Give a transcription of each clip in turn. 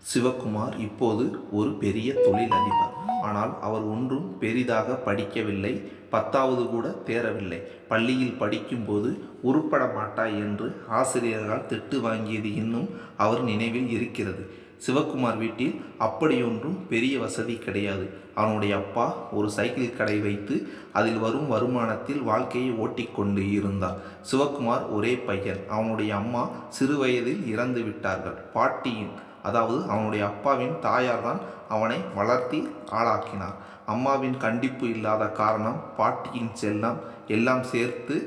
சிவகுமார் இப்போது ஒரு பெரிய தொழிலதிபர். ஆனால் அவர் ஒன்றும் பெரிதாக படிக்கவில்லை. 10வது கூட தேரவில்லை. பள்ளியில் படிக்கும்போது உருப்பட மாட்டாய் என்று ஆசிரியர்களால் திட்டு வாங்கியது இன்னும் அவர் நினைவில் இருக்கிறது. சிவகுமார் வீட்டில் அப்படியொன்றும் பெரிய வசதி கிடையாது. அவனுடைய அப்பா ஒரு சைக்கிள் கடை வைத்து அதில் வரும் வருமானத்தில் வாழ்க்கையை ஓட்டிக்கொண்டு இருந்தார். சிவகுமார் ஒரே பையன். அவனுடைய அம்மா சிறு வயதில் இறந்து விட்டார்கள். பாட்டியின், அதாவது அவனுடைய அப்பாவின் தாயார் தான் அவனை வளர்த்தி ஆளாக்கினார். அம்மாவின் கண்டிப்பு இல்லாத காரணம், பாட்டியின் செல்லம் எல்லாம் சேர்த்து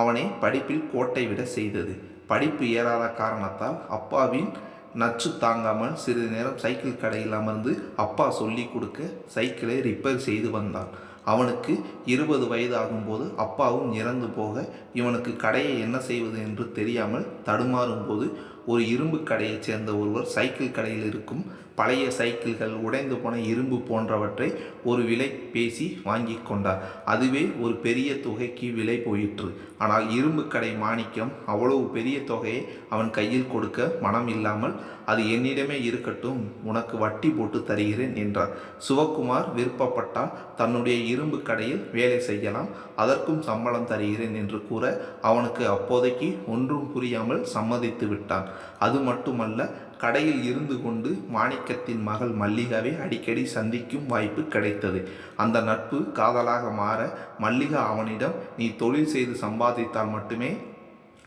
அவனை படிப்பில் கோட்டை விட செய்தது. படிப்பு ஏறாத காரணத்தால் அப்பாவின் நச்சு தாங்காமல் சிறிது நேரம் சைக்கிள் கடையில் அமர்ந்து அப்பா சொல்லி கொடுக்க சைக்கிளை ரிப்பேர் செய்து வந்தான். அவனுக்கு 20 வயது ஆகும்போது அப்பாவும் இறந்து போக இவனுக்கு கடையை என்ன செய்வது என்று தெரியாமல் தடுமாறும் போது ஒரு இரும்பு கடையைச் சேர்ந்த ஒருவர் சைக்கிள் கடையில் இருக்கும் பழைய சைக்கிள்கள், உடைந்து போன இரும்பு போன்றவற்றை ஒரு விலை பேசி வாங்கி கொண்டார். அதுவே ஒரு பெரிய தொகைக்கு விலை போயிற்று. ஆனால் இரும்பு கடை மாணிக்கம் அவ்வளவு பெரிய தொகையை அவன் கையில் கொடுக்க மனம் இல்லாமல், அது என்னிடமே இருக்கட்டும், உனக்கு வட்டி போட்டு தருகிறேன் என்றார். சிவகுமார் விருப்பப்பட்டால் தன்னுடைய இரும்பு கடையில் வேலை செய்யலாம், அதற்கும் சம்பளம் தருகிறேன் என்று கூற அவனுக்கு அப்போதைக்கு ஒன்றும் புரியாமல் சம்மதித்து விட்டான். அது மட்டுமல்ல, கடையில் இருந்து கொண்டு மாணிக்கத்தின் மகள் மல்லிகாவை அடிக்கடி சந்திக்கும் வாய்ப்பு கிடைத்தது. அந்த நட்பு காதலாக மாற மல்லிகா அவனிடம், நீ தொழில் செய்து சம்பாதித்தால் மட்டுமே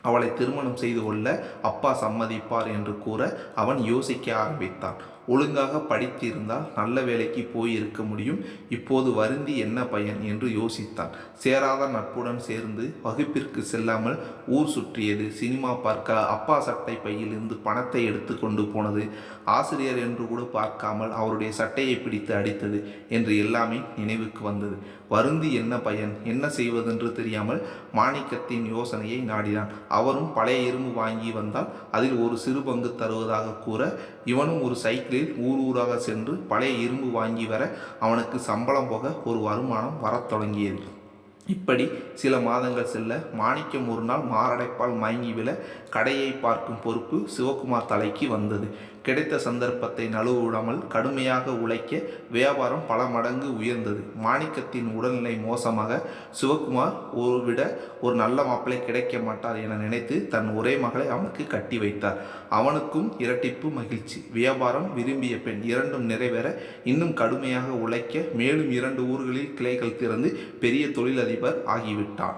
அவளை திருமணம் செய்து கொள்ள அப்பா சம்மதிப்பார் என்று கூற அவன் யோசிக்க ஆரம்பித்தான். ஒழுங்காக படித்திருந்தால் நல்ல வேலைக்கு போயிருக்க முடியும். இப்போது வருந்தி என்ன பயன் என்று யோசித்தான். சேராத நட்புடன் சேர்ந்து வகுப்பிற்கு செல்லாமல் ஊர் சுற்றியது, சினிமா பார்க்க அப்பா சட்டை பையிலிருந்து பணத்தை எடுத்து கொண்டு போனது, ஆசிரியர் என்று கூட பார்க்காமல் அவருடைய சட்டையை பிடித்து அடித்தது என்று எல்லாமே நினைவுக்கு வந்தது. வருந்தி என்ன பயன், என்ன செய்வதென்று தெரியாமல் மாணிக்கத்தின் யோசனையை நாடினான். அவரும் பழைய இரும்பு வாங்கி வந்தால் அதில் ஒரு சிறு பங்கு தருவதாக கூற இவனும் ஒரு சைக்கிளில் ஊர் ஊராக சென்று பழைய இரும்பு வாங்கி வர அவனுக்கு சம்பளம் போக ஒரு வருமானம் வரத் தொடங்கியது. இப்படி சில மாதங்கள் செல்ல மாணிக்கம் ஒரு நாள் மாரடைப்பால் மயங்கி விழ கடையை பார்க்கும் பொறுப்பு சிவகுமார் தலைக்கு வந்தது. கிடைத்த சந்தர்ப்பத்தை நழுவிடாமல் கடுமையாக உழைக்க வியாபாரம் பல மடங்கு உயர்ந்தது. மாணிக்கத்தின் உடல்நிலை மோசமாக சிவகுமார் ஒரு நல்ல மாப்பிள்ளை கிடைக்க மாட்டார் என நினைத்து தன் ஒரே மகளை அவனுக்கு கட்டி வைத்தார். அவனுக்கும் இரட்டிப்பு மகிழ்ச்சி. வியாபாரம், விரும்பிய பெண் இரண்டும் நிறைவேற இன்னும் கடுமையாக உழைக்க மேலும் 2 ஊர்களில் கிளைகள் திறந்து பெரிய தொழிலதிபர் ஆகிவிட்டான்.